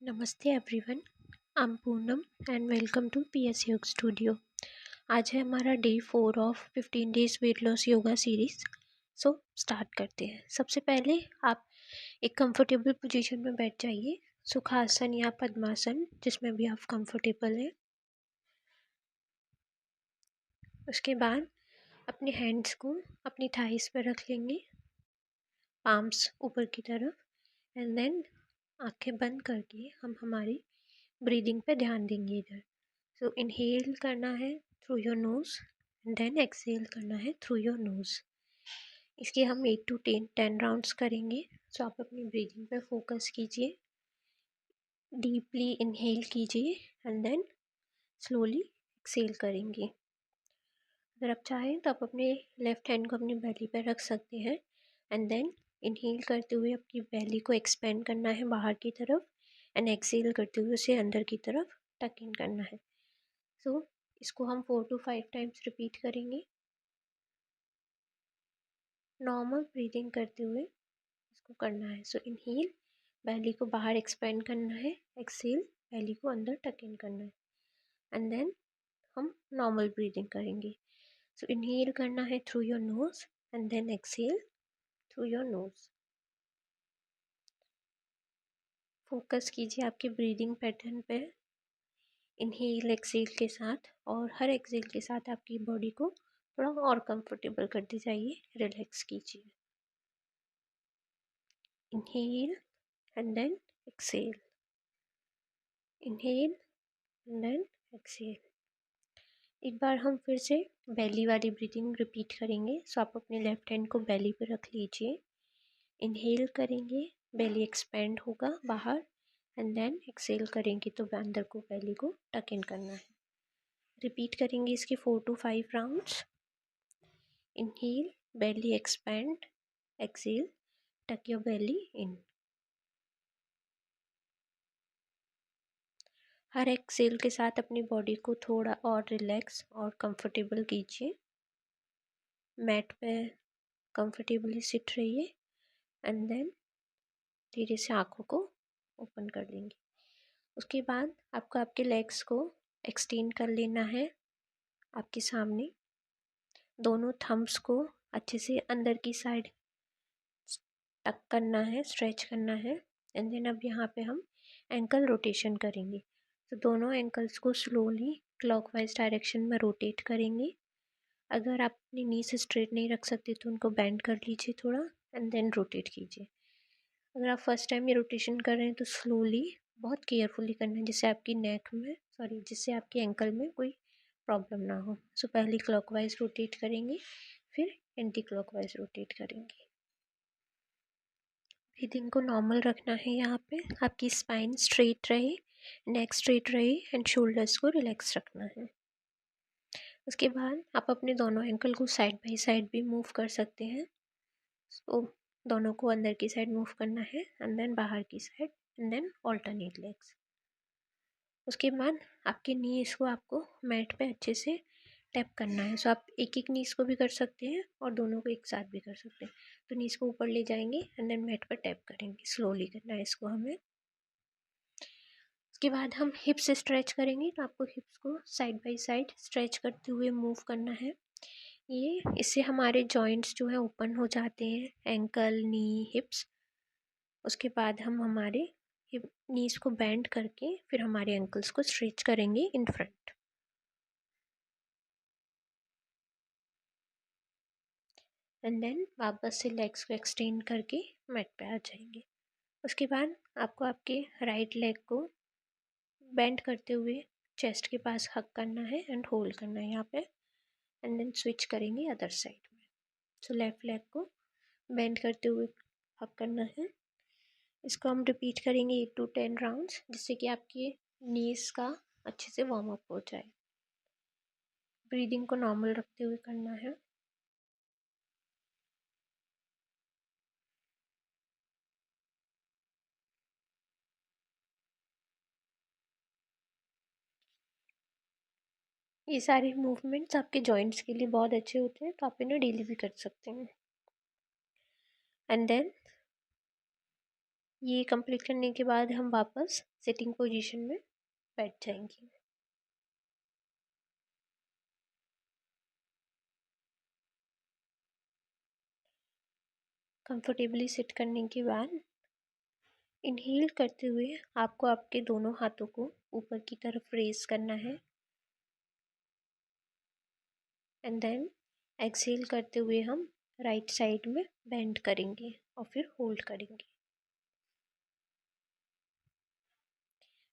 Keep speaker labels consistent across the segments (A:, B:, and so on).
A: नमस्ते everyone, I am Poonam and welcome to PS yoga studio. आज है हमारा day 4 of 15 days weight loss yoga series. So start करते हैं। सबसे पहले आप एक कंफर्टेबल पोजीशन में बैठ जाइए, सुखासन या पद्मासन, जिसमें भी आप कंफर्टेबल हैं। उसके बाद अपने हैंड्स को अपनी थाइस पर रख लेंगे, पाम्स ऊपर की तरफ, एंड देन आंखें बंद करके हम हमारी ब्रीदिंग पे ध्यान देंगे इधर। सो इनहेल करना है through your nose and then exhale करना है थ्रू योर नोज़। इसके हम 8 to 10 राउंड्स करेंगे। सो आप अपनी ब्रीदिंग पे फोकस कीजिए, डीपली इनहेल कीजिए एंड देन स्लोली एक्सहेल करेंगे। अगर आप चाहें तो आप अपने लेफ़्ट हैंड को अपनी बेली पर रख सकते हैं एंड देन इनहेल करते हुए अपनी बेली को एक्सपेंड करना है बाहर की तरफ एंड एक्सहेल करते हुए उसे अंदर की तरफ टक इन करना है। सो इसको हम 4 to 5 टाइम्स रिपीट करेंगे, नॉर्मल ब्रीदिंग करते हुए इसको करना है। सो इनहेल, बेली को बाहर एक्सपेंड करना है, एक्सहेल, बेली को अंदर टक इन करना है एंड देन हम नॉर्मल ब्रीदिंग करेंगे। सो इनहेल करना है through your nose and then exhale through your nose. Focus कीजिए आपके ब्रीदिंग पैटर्न पे, इनहेल एक्सहेल के साथ, और हर एक्सहेल के साथ आपकी बॉडी को थोड़ा और कंफर्टेबल करते जाइए, रिलैक्स कीजिए। Inhale and then exhale, inhale and then exhale. एक बार हम फिर से बेली वाली ब्रीदिंग रिपीट करेंगे। सो आप अपने लेफ्ट हैंड को बेली पर रख लीजिए, इनहेल करेंगे, बेली एक्सपेंड होगा बाहर एंड देन एक्सहेल करेंगे तो अंदर को बेली को टक इन करना है। रिपीट करेंगे इसके 4 to 5 rounds. Inhale, belly expand, exhale, tuck your belly in. हर एक्सहेल के साथ अपनी बॉडी को थोड़ा और रिलैक्स और कंफर्टेबल कीजिए। मैट पे कंफर्टेबली सिट रहिए एंड देन धीरे से आँखों को ओपन कर लेंगे। उसके बाद आपको आपके लेग्स को एक्सटेंड कर लेना है आपके सामने, दोनों थम्ब्स को अच्छे से अंदर की साइड टक करना है, स्ट्रेच करना है एंड देन अब यहाँ पे हम एंकल रोटेशन करेंगे। तो दोनों एंकल्स को स्लोली क्लॉकवाइज डायरेक्शन में रोटेट करेंगे। अगर आप अपनी नी से स्ट्रेट नहीं रख सकते तो उनको बेंड कर लीजिए थोड़ा एंड देन रोटेट कीजिए। अगर आप फर्स्ट टाइम ये रोटेशन कर रहे हैं तो स्लोली, बहुत केयरफुली करना है, जिससे आपकी एंकल में कोई प्रॉब्लम ना हो। सो पहले क्लॉकवाइज रोटेट करेंगे, फिर एंटी क्लॉकवाइज रोटेट करेंगे। ब्रीदिंग को नॉर्मल रखना है, यहाँ पे आपकी स्पाइन स्ट्रेट रहे, नेक स्ट्रेट रहे एंड शोल्डर्स को रिलैक्स रखना है। उसके बाद आप अपने दोनों एंकल को साइड बाय साइड भी मूव कर सकते हैं। सो दोनों को अंदर की साइड मूव करना है एंड देन बाहर की side and then alternate legs. उसके बाद आपके नीज को आपको मैट पे अच्छे से टैप करना है। सो आप एक एक नीज को भी कर सकते हैं और दोनों को एक साथ भी कर सकते हैं। तो नीज को ऊपर ले जाएंगे एंड देन मैट पर टैप करेंगे, स्लोली करना है इसको हमें। उसके बाद हम हिप्स स्ट्रेच करेंगे, तो आपको हिप्स को साइड बाय साइड स्ट्रेच करते हुए मूव करना है। इससे हमारे जॉइंट्स जो है ओपन हो जाते हैं, एंकल, नी, हिप्स। उसके बाद हम हमारे हिप नीज को बेंड करके फिर हमारे एंकल्स को स्ट्रेच करेंगे इन फ्रंट एंड देन वापस से लेग्स को एक्सटेंड करके मैट पे आ जाएंगे। उसके बाद आपको आपके राइट लेग को बेंड करते हुए चेस्ट के पास हक करना है एंड होल्ड करना है यहाँ पे एंड देन स्विच करेंगे अदर साइड में। सो लेफ्ट लेग को बेंड करते हुए हक करना है। इसको हम रिपीट करेंगे 8 to 10 राउंड्स, जिससे कि आपकी नीज का अच्छे से वार्म अप हो जाए। ब्रीदिंग को नॉर्मल रखते हुए करना है। ये सारे मूवमेंट्स आपके जॉइंट्स के लिए बहुत अच्छे होते हैं, तो आप इन्हें डेली भी कर सकते हैं। एंड देन ये कंप्लीट करने के बाद हम वापस सिटिंग पोजीशन में बैठ जाएंगे। कंफर्टेबली सिट करने के बाद इनहेल करते हुए आपको आपके दोनों हाथों को ऊपर की तरफ रेज करना है एंड देन एक्सहेल करते हुए हम राइट साइड में बेंड करेंगे और फिर होल्ड करेंगे।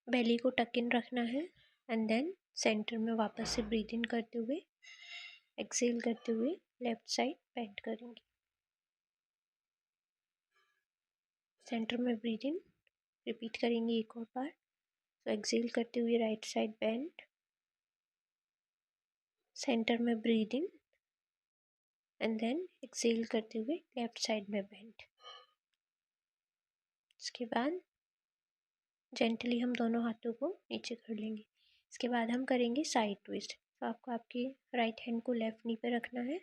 A: बेली को टक इन रखना है एंड देन सेंटर में वापस से ब्रीथ इन करते हुए एक्सहेल करते हुए लेफ्ट साइड बेंड करेंगे। सेंटर में ब्रीथ इन रिपीट करेंगे एक और बार। तो एक्सहेल करते हुए राइट साइड बेंड, सेंटर में breathe in and then exhale करते हुए लेफ्ट साइड में बेंड। इसके बाद जेंटली हम दोनों हाथों को नीचे कर लेंगे। इसके बाद हम करेंगे साइड ट्विस्ट। तो आपको आपके राइट हैंड को लेफ्ट नी पे रखना है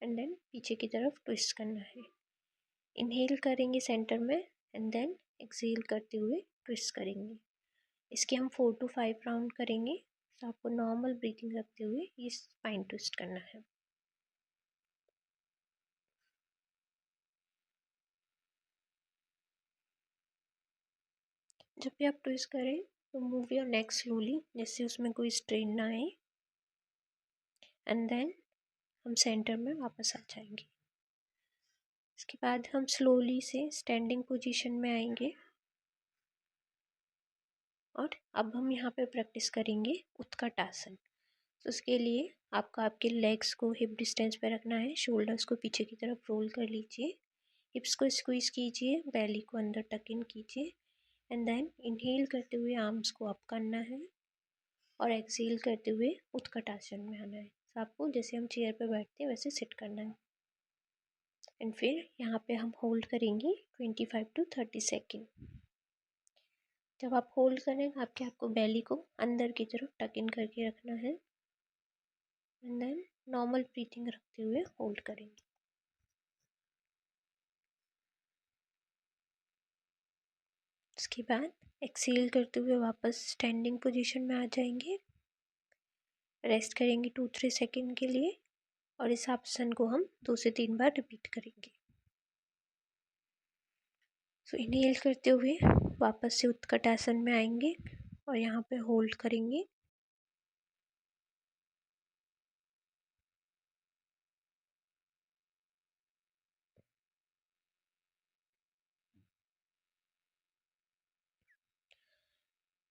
A: एंड देन पीछे की तरफ ट्विस्ट करना है। इनहेल करेंगे सेंटर में एंड देन एक्सहेल करते हुए ट्विस्ट करेंगे। इसके हम 4 to 5 राउंड करेंगे। तो आपको नॉर्मल ब्रीथिंग रखते हुए ये स्पाइन ट्विस्ट करना है। जब भी आप ट्विस्ट करें तो मूव योर नेक स्लोली, जिससे उसमें कोई स्ट्रेन ना आए एंड देन हम सेंटर में वापस आ जाएंगे। इसके बाद हम स्लोली से स्टैंडिंग पोजीशन में आएंगे और अब हम यहाँ पे प्रैक्टिस करेंगे उत्कट आसन। तो उसके लिए आपको आपके लेग्स को हिप डिस्टेंस पे रखना है, शोल्डर्स को पीछे की तरफ रोल कर लीजिए, हिप्स को स्क्वीज कीजिए, बेली को अंदर टक इन कीजिए एंड देन इनहेल करते हुए आर्म्स को अप करना है और एक्सहेल करते हुए उत्कट आसन में आना है। तो आपको जैसे हम चेयर पे बैठते हैं वैसे सिट करना है एंड फिर यहाँ पे हम होल्ड करेंगे 25 to 30 सेकेंड। जब आप होल्ड करें आपको बेली को अंदर की तरफ टक इन करके रखना है एंड देन नॉर्मल ब्रीथिंग रखते हुए होल्ड करेंगे। इसके बाद एक्सहेल करते हुए वापस स्टैंडिंग पोजीशन में आ जाएंगे, रेस्ट करेंगे 2-3 सेकेंड के लिए और इस आसन को हम 2 से 3 बार रिपीट करेंगे। सो इनहेल करते हुए वापस से उत्कट आसन में आएंगे और यहाँ पे होल्ड करेंगे।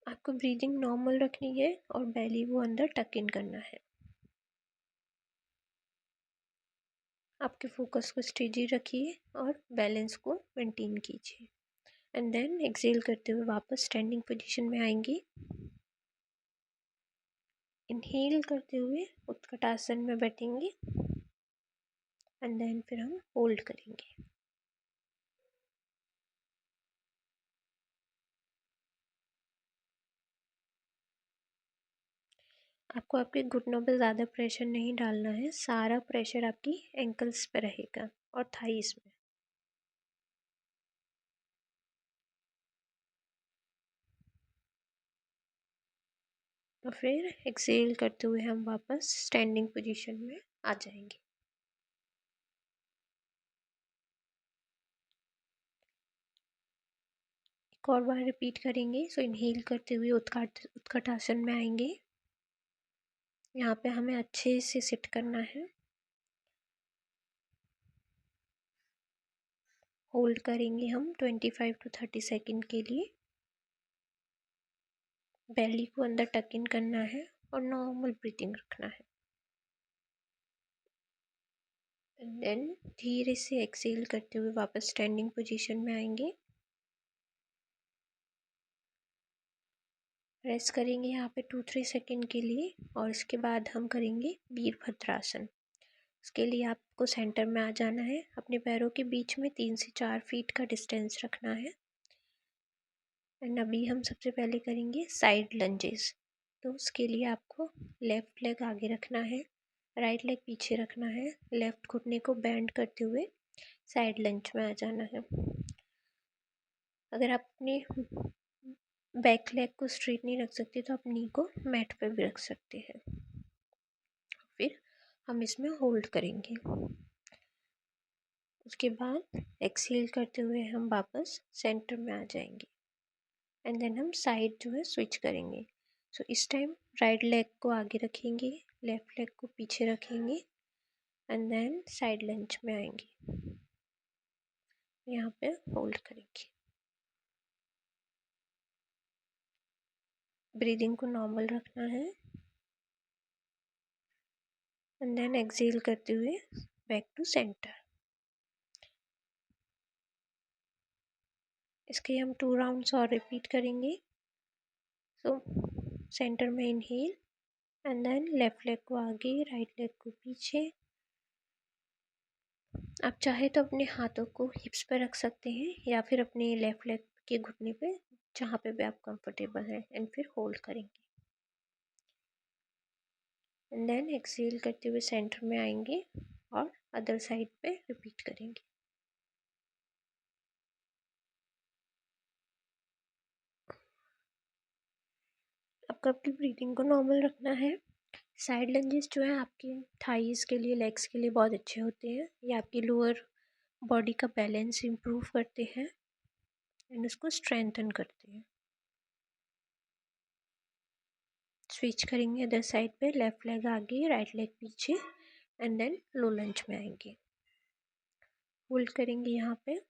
A: आपको ब्रीदिंग नॉर्मल रखनी है और बेली वो अंदर टक इन करना है। आपके फोकस को स्टेडी रखिए और बैलेंस को मेंटेन कीजिए एंड देन एक्सहेल करते हुए वापस स्टैंडिंग पोजीशन में आएंगे। इनहेल करते हुए उत्कट आसन में बैठेंगे एंड देन फिर हम होल्ड करेंगे। आपको आपके घुटनों पे ज़्यादा प्रेशर नहीं डालना है, सारा प्रेशर आपकी एंकल्स पे रहेगा और थाइस में। तो फिर एक्सहेल करते हुए हम वापस स्टैंडिंग पोजीशन में आ जाएंगे। एक और बार रिपीट करेंगे। सो इनहेल करते हुए उत्कट आसन में आएंगे। यहाँ पे हमें अच्छे से सिट करना है, होल्ड करेंगे हम 25 to 30 सेकेंड के लिए। बेली को अंदर टक इन करना है और नॉर्मल ब्रीथिंग रखना है एंड देन धीरे से एक्सहेल करते हुए वापस स्टैंडिंग पोजीशन में आएंगे। रेस्ट करेंगे यहाँ पे 2-3 सेकेंड के लिए और इसके बाद हम करेंगे वीरभद्रासन। उसके लिए आपको सेंटर में आ जाना है, अपने पैरों के बीच में 3 से 4 फीट का डिस्टेंस रखना है एंड अभी हम सबसे पहले करेंगे साइड लंजेस। तो उसके लिए आपको लेफ़्ट लेग आगे रखना है, राइट लेग पीछे रखना है, लेफ़्ट घुटने को बेंड करते हुए साइड लंज में आ जाना है। अगर आप अपने बैक लेग को स्ट्रेट नहीं रख सकते तो आप नी को मैट पे भी रख सकते हैं। फिर हम इसमें होल्ड करेंगे। उसके बाद एक्सहेल करते हुए हम वापस सेंटर में आ जाएंगे एंड देन हम साइड जो है स्विच करेंगे। सो इस टाइम राइट लेग को आगे रखेंगे, लेफ्ट लेग को पीछे रखेंगे एंड देन साइड लंज में आएंगे, यहाँ पे होल्ड करेंगे। ब्रीदिंग को नॉर्मल रखना है एंड देन एक्सहेल करते हुए बैक टू सेंटर। इसके हम 2 राउंड्स और रिपीट करेंगे। सो सेंटर में inhale and then left leg को आगे, राइट लेग को पीछे। आप चाहे तो अपने हाथों को हिप्स पे रख सकते हैं या फिर अपने लेफ्ट लेग के घुटने पे, जहाँ पे भी आप कंफर्टेबल हैं, एंड फिर होल्ड करेंगे एंड देन एक्सहेल करते हुए सेंटर में आएंगे और अदर साइड पे रिपीट करेंगे। आपको आपकी ब्रीदिंग को नॉर्मल रखना है। साइड लंजेस जो है आपके थाइस के लिए, लेग्स के लिए बहुत अच्छे होते हैं। ये आपकी लोअर बॉडी का बैलेंस इम्प्रूव करते हैं एंड उसको स्ट्रेंथन करते हैं। स्विच करेंगे अदर साइड पे, लेफ्ट लेग आगे, राइट लेग पीछे एंड देन लो लंज में आएंगे, होल्ड करेंगे यहाँ पे।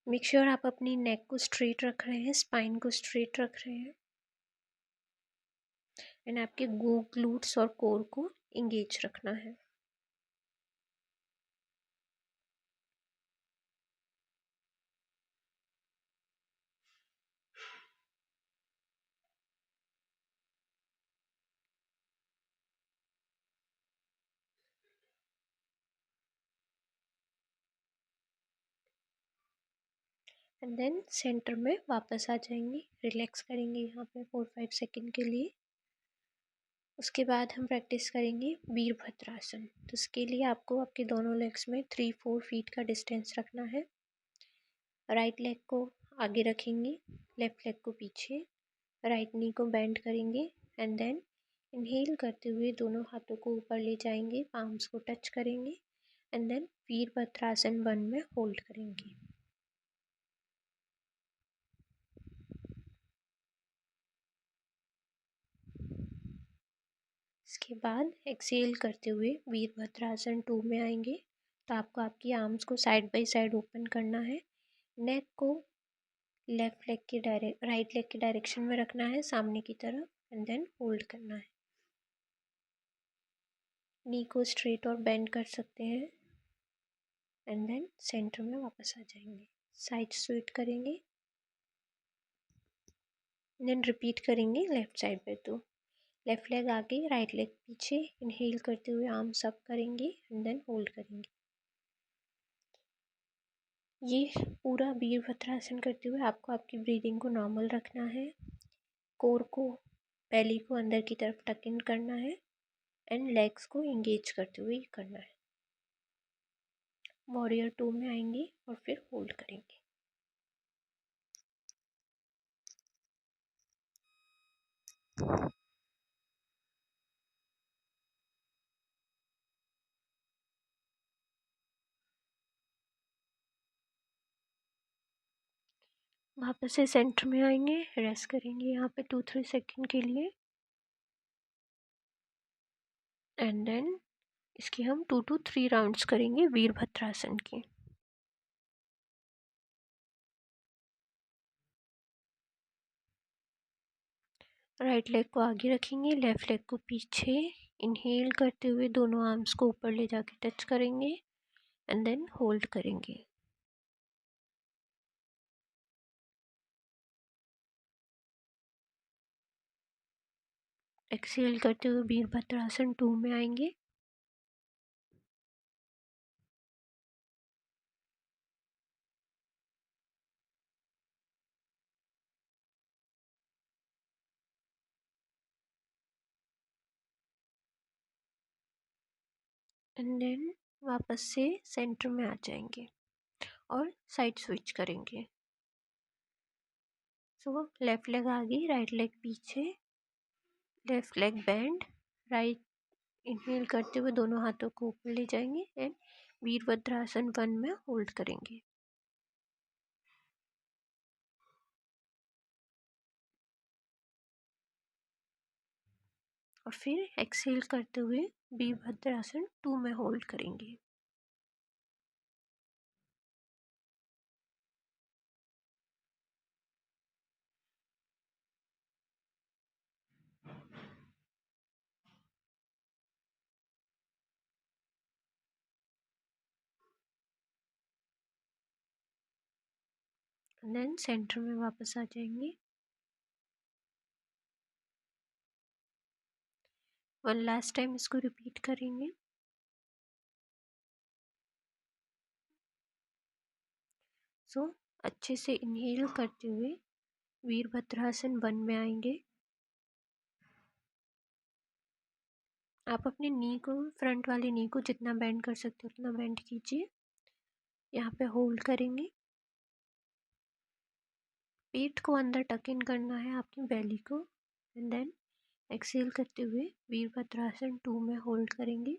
A: मेक श्योर आप अपनी नेक को स्ट्रेट रख रहे हैं, स्पाइन को स्ट्रेट रख रहे हैं एंड आपके ग्लूट्स और कोर को इंगेज रखना है। एंड देन सेंटर में वापस आ जाएंगे, रिलैक्स करेंगे यहाँ पे 4-5 सेकेंड के लिए। उसके बाद हम प्रैक्टिस करेंगे वीरभद्रासन। तो इसके लिए आपको आपके दोनों लेग्स में 3-4 फीट का डिस्टेंस रखना है। राइट लेग को आगे रखेंगे, लेफ्ट लेग को पीछे, राइट नी को बेंड करेंगे एंड देन इनहेल करते हुए दोनों हाथों को ऊपर ले जाएंगे, पाम्स को टच करेंगे एंड देन वीरभद्रासन 1 में होल्ड करेंगे। इसके बाद एक्सहेल करते हुए वीरभद्रासन 2 में आएंगे। तो आपको आपकी आर्म्स को साइड बाय साइड ओपन करना है, नेक को लेफ्ट लेग के राइट लेग के डायरेक्शन में रखना है सामने की तरफ एंड देन होल्ड करना है। नी को स्ट्रेट और बेंड कर सकते हैं एंड देन सेंटर में वापस आ जाएंगे, साइड स्विच करेंगे देन रिपीट करेंगे लेफ्ट साइड पे। तो लेफ्ट लेग आगे, राइट लेग पीछे, इनहेल करते हुए आर्म्स अप करेंगे एंड देन होल्ड करेंगे। ये पूरा वीरभद्रासन करते हुए आपको आपकी ब्रीदिंग को नॉर्मल रखना है, कोर को, बेली को अंदर की तरफ टक इन करना है एंड लेग्स को इंगेज करते हुए करना है। वॉरियर 2 में आएंगे और फिर होल्ड करेंगे। वापस से सेंटर में आएंगे, रेस्ट करेंगे यहाँ पे 2-3 सेकेंड के लिए एंड देन इसके हम 2-3 राउंड्स करेंगे वीरभद्रासन के। राइट लेग को आगे रखेंगे, लेफ्ट लेग को पीछे, इनहेल करते हुए दोनों आर्म्स को ऊपर ले जाके टच करेंगे एंड देन होल्ड करेंगे। एक्सहेल करते हुए वीरभद्रासन 2 में आएंगे। एंड देन वापस से सेंटर में आ जाएंगे और साइड स्विच करेंगे। सो लेफ़्ट लेग आगे, राइट लेग पीछे, left leg bend, right inhale करते हुए दोनों हाथों को ऊपर ले जाएंगे एंड वीरभद्रासन 1 में होल्ड करेंगे। और फिर एक्सहेल करते हुए वीरभद्रासन 2 में होल्ड करेंगे। देन सेंटर में वापस आ जाएंगे। वन लास्ट टाइम इसको रिपीट करेंगे। सो अच्छे से इनहेल करते हुए वीरभद्रासन 1 में आएंगे। आप अपने नी को, फ्रंट वाले नी को जितना बेंड कर सकते हो उतना बेंड कीजिए। यहाँ पे होल्ड करेंगे। पेट को अंदर टक इन करना है, आपकी बेली को, एंड देन एक्सहेल करते हुए वीरभद्रासन 2 में होल्ड करेंगे।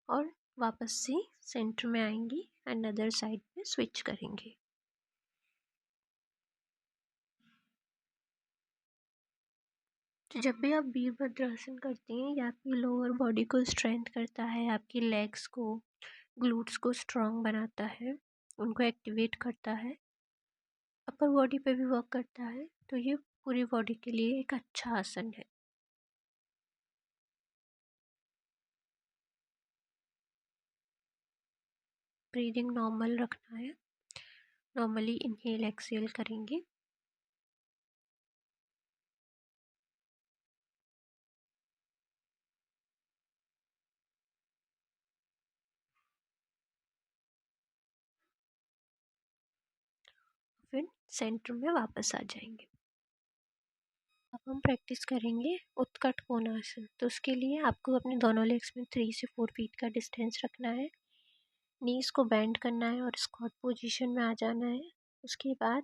A: और वापस से सेंटर में आएंगी एंड अदर साइड में स्विच करेंगे। तो जब भी आप वीरभद्रासन करते हैं, ये आपकी लोअर बॉडी को स्ट्रेंथ करता है, आपकी लेग्स को, ग्लूट्स को स्ट्रॉन्ग बनाता है, उनको एक्टिवेट करता है, अपर बॉडी पे भी वर्क करता है। तो ये पूरी बॉडी के लिए एक अच्छा आसन है। ब्रीदिंग नॉर्मल रखना है। नॉर्मली इनहेल एक्सहेल करेंगे। फिर सेंटर में वापस आ जाएंगे। अब हम प्रैक्टिस करेंगे उत्कट कोणासन। तो उसके लिए आपको अपने दोनों लेग्स में 3 से 4 फीट का डिस्टेंस रखना है। नीज को बेंड करना है और स्क्वाट पोजीशन में आ जाना है। उसके बाद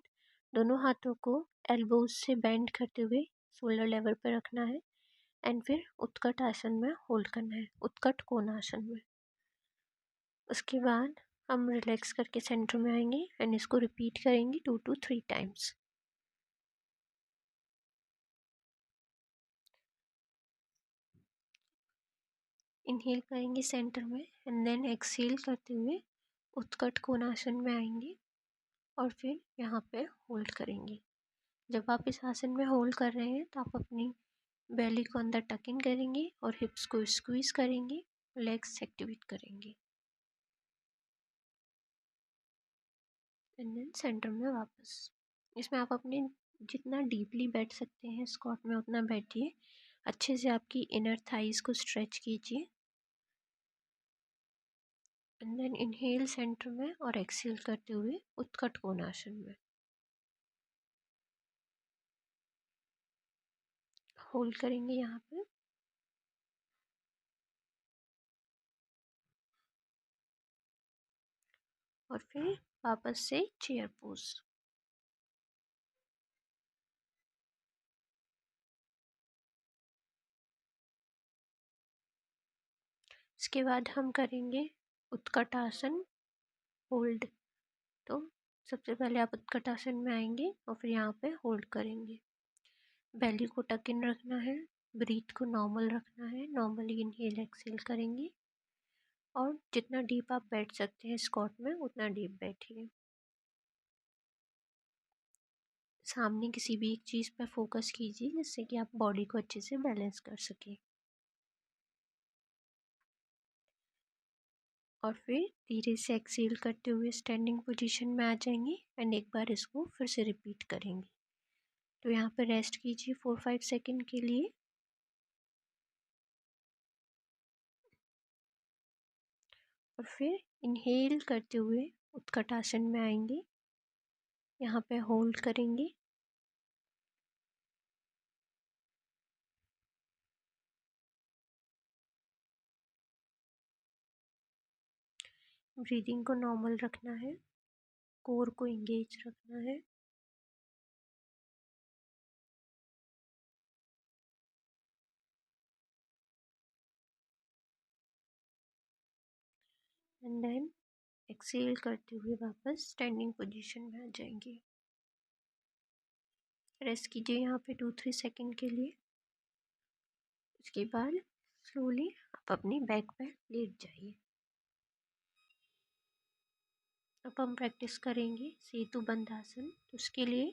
A: दोनों हाथों को एल्बोज से बेंड करते हुए शोल्डर लेवल पर रखना है एंड फिर उत्कट आसन में होल्ड करना है, उत्कट कोणासन में। उसके बाद हम रिलैक्स करके सेंटर में आएंगे एंड इसको रिपीट करेंगे 2 to 3 टाइम्स। इनहेल करेंगे सेंटर में एंड देन एक्सहेल करते हुए उत्कट कोणासन में आएंगे और फिर यहाँ पे होल्ड करेंगे। जब आप इस आसन में होल्ड कर रहे हैं तो आप अपनी बेली को अंदर टक इन करेंगे और हिप्स को स्क्वीज करेंगे, लेग्स एक्टिवेट करेंगे एंड देन सेंटर में वापस। इसमें आप अपने जितना डीपली बैठ सकते हैं स्क्वाट में उतना बैठिए। अच्छे से आपकी इनर थाइज को स्ट्रेच कीजिए एंड देन इनहेल सेंटर में और एक्सहेल करते हुए उत्कट कोणासन में होल्ड करेंगे यहाँ पे। और फिर वापस से चेयर पोज। इसके बाद हम करेंगे उत्कट आसन होल्ड। तो सबसे पहले आप उत्कट आसन में आएंगे और फिर यहाँ पे होल्ड करेंगे। बेली को टक इन रखना है, ब्रीथ को नॉर्मल रखना है, नॉर्मली इनहेल एक्सहेल करेंगे और जितना डीप आप बैठ सकते हैं स्क्वाट में उतना डीप बैठिए। सामने किसी भी एक चीज़ पर फोकस कीजिए जिससे कि आप बॉडी को अच्छे से बैलेंस कर सकें। और फिर धीरे से एक्सहेल करते हुए स्टैंडिंग पोजीशन में आ जाएंगे एंड एक बार इसको फिर से रिपीट करेंगे। तो यहाँ पर रेस्ट कीजिए 4-5 सेकेंड के लिए। और फिर इनहेल करते हुए उत्कटासन में आएंगे। यहाँ पे होल्ड करेंगे। ब्रीदिंग को नॉर्मल रखना है, कोर को इंगेज रखना है। एंड देन एक्सेल करते हुए वापस स्टैंडिंग पोजीशन में आ जाएंगे। रेस्ट कीजिए यहाँ पे 2-3 सेकंड के लिए। उसके बाद स्लोली आप अपनी बैक पे लेट जाइए। अब हम प्रैक्टिस करेंगे सेतु बंधासन। तो उसके लिए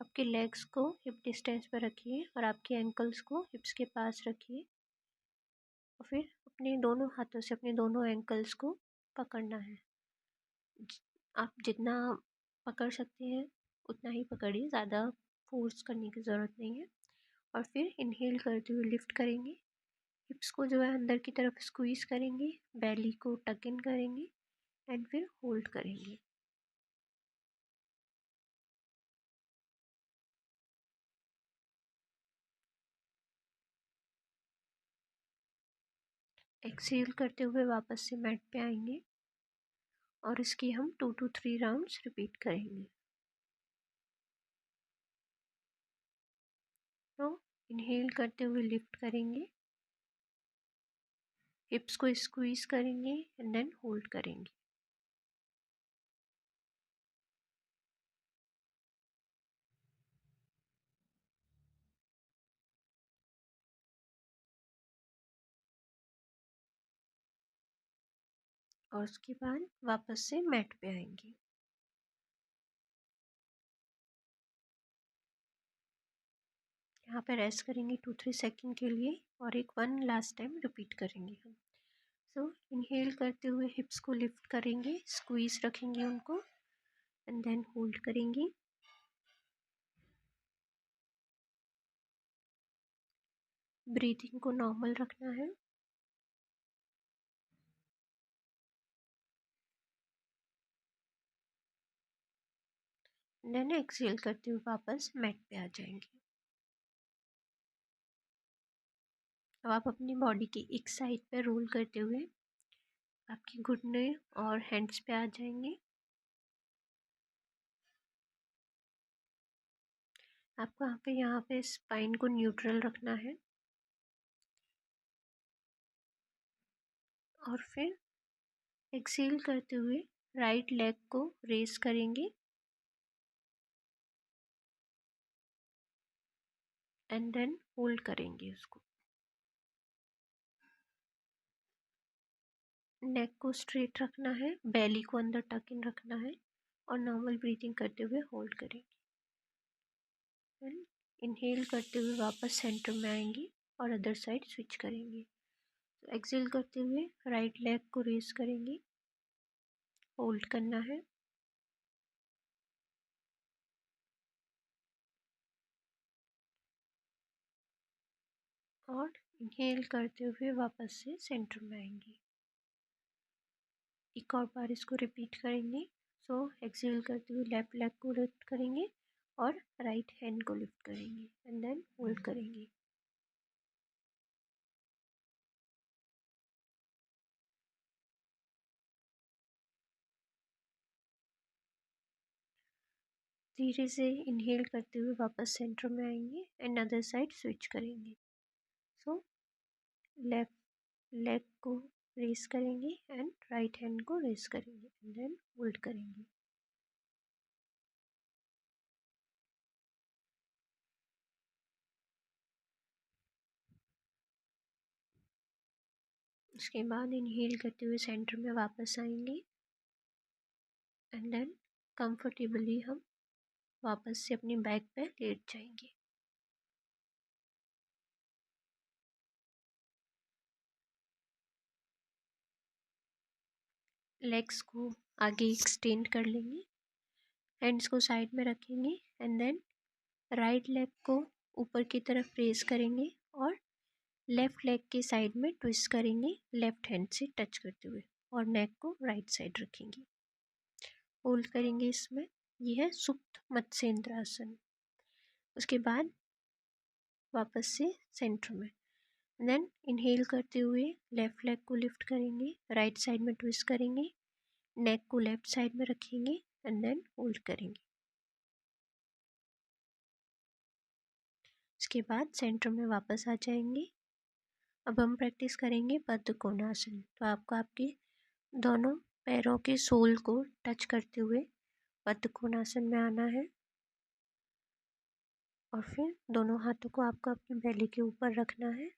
A: आपके लेग्स को हिप डिस्टेंस पर रखिए और आपके एंकल्स को हिप्स के पास रखिए और फिर अपने दोनों हाथों से अपने दोनों एंकल्स को पकड़ना है। आप जितना पकड़ सकते हैं उतना ही पकड़िए, ज़्यादा फोर्स करने की ज़रूरत नहीं है। और फिर इनहेल करते हुए लिफ्ट करेंगे, हिप्स को जो है अंदर की तरफ स्क्वीज़ करेंगे, बेली को टक इन करेंगे एंड फिर होल्ड करेंगे। एक्सेल करते हुए वापस से मैट पे आएंगे और इसकी हम 2 to 3 राउंड्स रिपीट करेंगे। तो इनहेल करते हुए लिफ्ट करेंगे, हिप्स को स्क्वीज करेंगे एंड देन होल्ड करेंगे। और उसके बाद वापस से मैट पे आएंगे। यहाँ पे रेस्ट करेंगे 2-3 सेकंड के लिए और एक 1 लास्ट टाइम रिपीट करेंगे हम। सो इनहेल करते हुए हिप्स को लिफ्ट करेंगे, स्क्वीज रखेंगे उनको एंड देन होल्ड करेंगे। ब्रीथिंग को नॉर्मल रखना है। देन एक्सेल करते हुए वापस मैट पे आ जाएंगे। अब आप अपनी बॉडी की एक साइड पे रोल करते हुए आपके घुटने और हैंड्स पे आ जाएंगे। आपको यहाँ पे स्पाइन को न्यूट्रल रखना है और फिर एक्सेल करते हुए राइट लेग को रेस करेंगे एंड देन होल्ड करेंगे उसको। नेक को स्ट्रेट रखना है, बेली को अंदर टक इन रखना है और नॉर्मल ब्रीथिंग करते हुए होल्ड करेंगे। एंड इनहेल करते हुए वापस सेंटर में आएंगे और अदर साइड स्विच करेंगे। तो एक्सेल करते हुए राइट लेग को रेस करेंगे, होल्ड करना है और इनहेल करते हुए वापस से सेंटर में आएंगे। एक और बार इसको रिपीट करेंगे। सो एक्सेल करते हुए लेफ्ट लेग को लिफ्ट करेंगे और राइट हैंड को लिफ्ट करेंगे एंड देन होल्ड करेंगे। धीरे से इनहेल करते हुए वापस सेंटर में आएंगे एंड अदर साइड स्विच करेंगे। सो लेफ्ट लेग को रेस करेंगे एंड राइट हैंड को रेस करेंगे एंड देन होल्ड करेंगे। उसके बाद इनहेल करते हुए सेंटर में वापस आएंगे एंड देन कंफर्टेबली हम वापस से अपनी बैक पे लेट जाएंगे। लेग्स को आगे एक्सटेंड कर लेंगे, हैंड्स को साइड में रखेंगे एंड देन राइट लेग को ऊपर की तरफ रेस करेंगे और लेफ़्ट लेग के साइड में ट्विस्ट करेंगे लेफ़्ट हैंड से टच करते हुए। और नेक को राइट साइड रखेंगी। होल्ड करेंगे इसमें। यह है सुप्त मत्स्येंद्रासन। उसके बाद वापस से सेंटर में। देन इनहेल करते हुए लेफ़्ट लेग को लिफ्ट करेंगे, राइट साइड में ट्विस्ट करेंगे, नेक को लेफ़्ट साइड में रखेंगे एंड देन होल्ड करेंगे। उसके बाद सेंटर में वापस आ जाएंगे। अब हम प्रैक्टिस करेंगे बद्ध कोणासन। तो आपको आपके दोनों पैरों के सोल को टच करते हुए बद्ध कोणासन में आना है और फिर दोनों हाथों को आपको अपनी बेली के ऊपर रखना है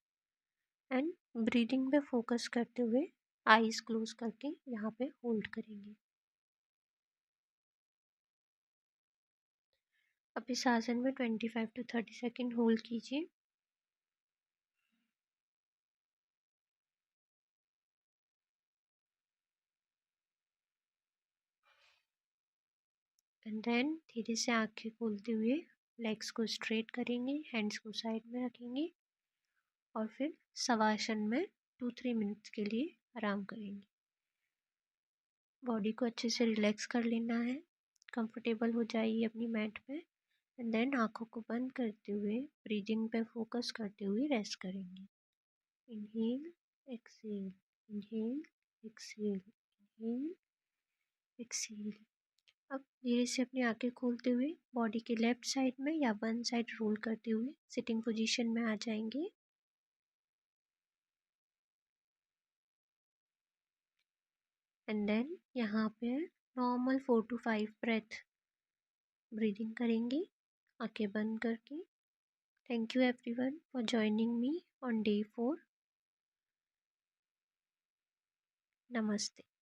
A: एंड ब्रीदिंग पे फोकस करते हुए आईज क्लोज करके यहाँ पे होल्ड करेंगे। अब इस आसन में 25 to 30 सेकेंड होल्ड कीजिए। एंड देन धीरे से आंखें खोलते हुए लेग्स को स्ट्रेट करेंगे, हैंड्स को साइड में रखेंगे और फिर शवासन में 2-3 मिनट्स के लिए आराम करेंगे। बॉडी को अच्छे से रिलैक्स कर लेना है, कंफर्टेबल हो जाइए अपनी मैट पे एंड देन आंखों को बंद करते हुए ब्रीदिंग पे फोकस करते हुए रेस्ट करेंगे। Inhale exhale, inhale exhale, inhale exhale. अब धीरे से अपनी आंखें खोलते हुए बॉडी के लेफ्ट साइड में या वन साइड रोल करते हुए सिटिंग पोजीशन में आ जाएंगे। एंड देन यहाँ पे नॉर्मल 4 to 5 ब्रेथ ब्रीदिंग करेंगे आंखें बंद करके। Thank you everyone for joining me on day 4। नमस्ते।